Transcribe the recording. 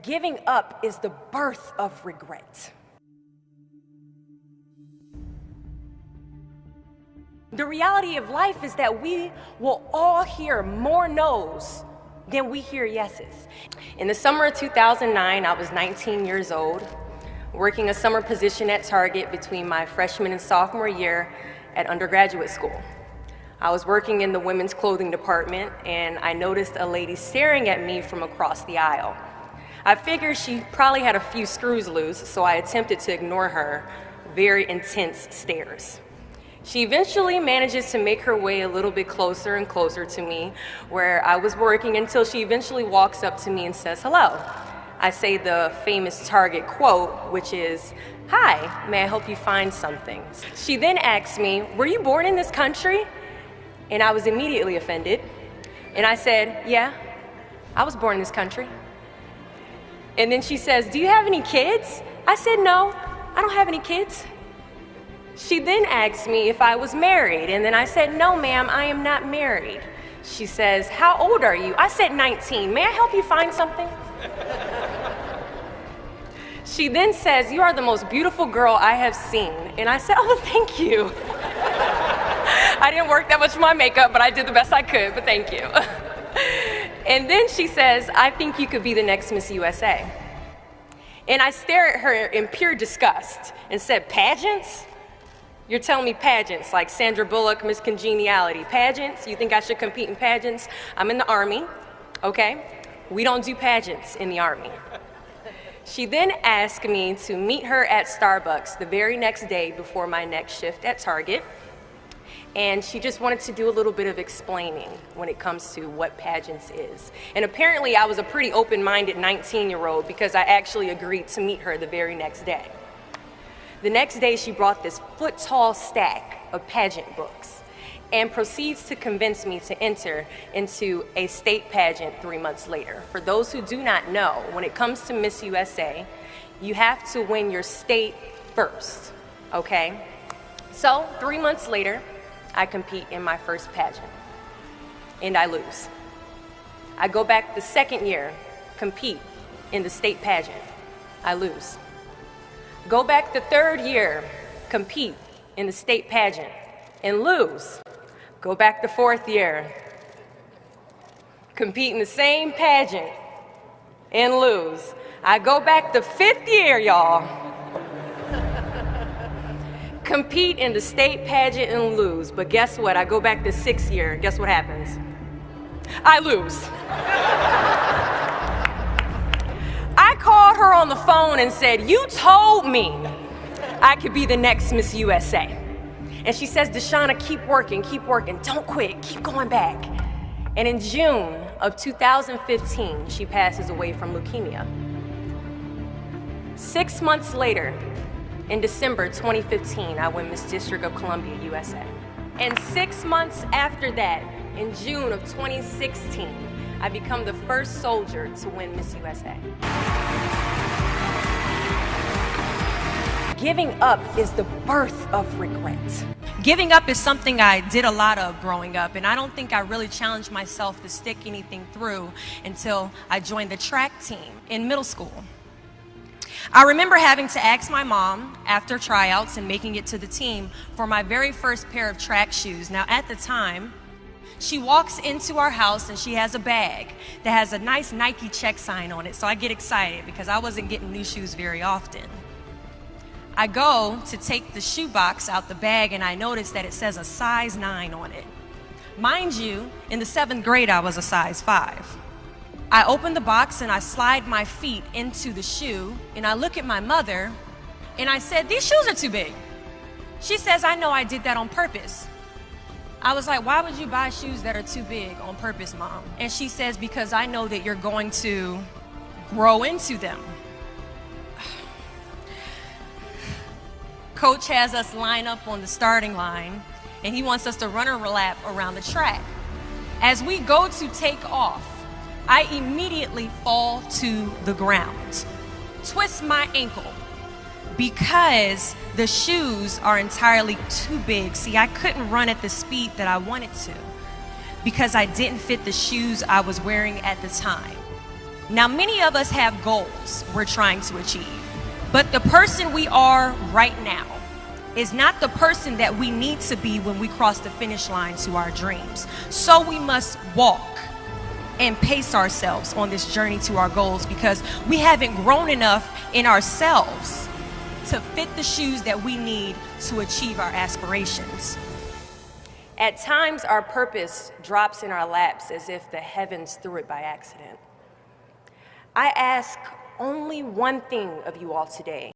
Giving up is the birth of regret. The reality of life is that we will all hear more no's than we hear yeses. In the summer of 2009, I was 19 years old, working a summer position at Target between my freshman and sophomore year at undergraduate school. I was working in the women's clothing department, and I noticed a lady staring at me from across the aisle. I figured she probably had a few screws loose, so I attempted to ignore her very intense stares. She eventually manages to make her way a little bit closer and closer to me where I was working until she eventually walks up to me and says hello. I say the famous Target quote, which is, "Hi, may I help you find something?" She then asks me, "Were you born in this country?" And I was immediately offended. And I said, "Yeah, I was born in this country." And then she says, "Do you have any kids?" I said, "No, I don't have any kids." She then asked me if I was married, and then I said, "No, ma'am, I am not married." She says, "How old are you?" I said, 19. "May I help you find something?" She then says, "You are the most beautiful girl I have seen." And I said, "Oh, thank you." I didn't work that much on my makeup, but I did the best I could, but thank you. And then she says, "I think you could be the next Miss USA." And I stare at her in pure disgust and said, "Pageants? You're telling me pageants like Sandra Bullock, Miss Congeniality. Pageants? You think I should compete in pageants? I'm in the Army, okay? We don't do pageants in the Army." She then asked me to meet her at Starbucks the very next day before my next shift at Target. And she just wanted to do a little bit of explaining when it comes to what pageants is. And apparently I was a pretty open-minded 19-year-old because I actually agreed to meet her the very next day. The next day she brought this foot-tall stack of pageant books and proceeds to convince me to enter into a state pageant 3 months later. For those who do not know, when it comes to Miss USA, you have to win your state first, okay? So 3 months later, I compete in my first pageant, and I lose. I go back the second year, compete in the state pageant. I lose. Go back the third year, compete in the state pageant, and lose. Go back the fourth year, compete in the same pageant, and lose. I go back the fifth year, y'all. Compete in the state pageant and lose. But guess what? I go back the sixth year. Guess what happens? I lose. I called her on the phone and said, "You told me I could be the next Miss USA." And she says, "Deshauna, keep working, don't quit, keep going back." And in June of 2015, she passes away from leukemia. 6 months later, in December 2015, I win Miss District of Columbia, USA. And 6 months after that, in June of 2016, I become the first soldier to win Miss USA. Giving up is the birth of regret. Giving up is something I did a lot of growing up, and I don't think I really challenged myself to stick anything through until I joined the track team in middle school. I remember having to ask my mom after tryouts and making it to the team for my very first pair of track shoes. Now at the time, she walks into our house and she has a bag that has a nice Nike check sign on it, so I get excited because I wasn't getting new shoes very often. I go to take the shoe box out the bag and I notice that it says a size 9 on it. Mind you, in the 7th grade I was a size 5. I open the box and I slide my feet into the shoe and I look at my mother and I said, "These shoes are too big." She says, "I know, I did that on purpose." I was like, "Why would you buy shoes that are too big on purpose, Mom?" And she says, "Because I know that you're going to grow into them." Coach has us line up on the starting line and he wants us to run a lap around the track. As we go to take off, I immediately fall to the ground, twist my ankle because the shoes are entirely too big. See, I couldn't run at the speed that I wanted to because I didn't fit the shoes I was wearing at the time. Now, many of us have goals we're trying to achieve, but the person we are right now is not the person that we need to be when we cross the finish line to our dreams. So we must walk and pace ourselves on this journey to our goals, because we haven't grown enough in ourselves to fit the shoes that we need to achieve our aspirations. At times, our purpose drops in our laps as if the heavens threw it by accident. I ask only one thing of you all today.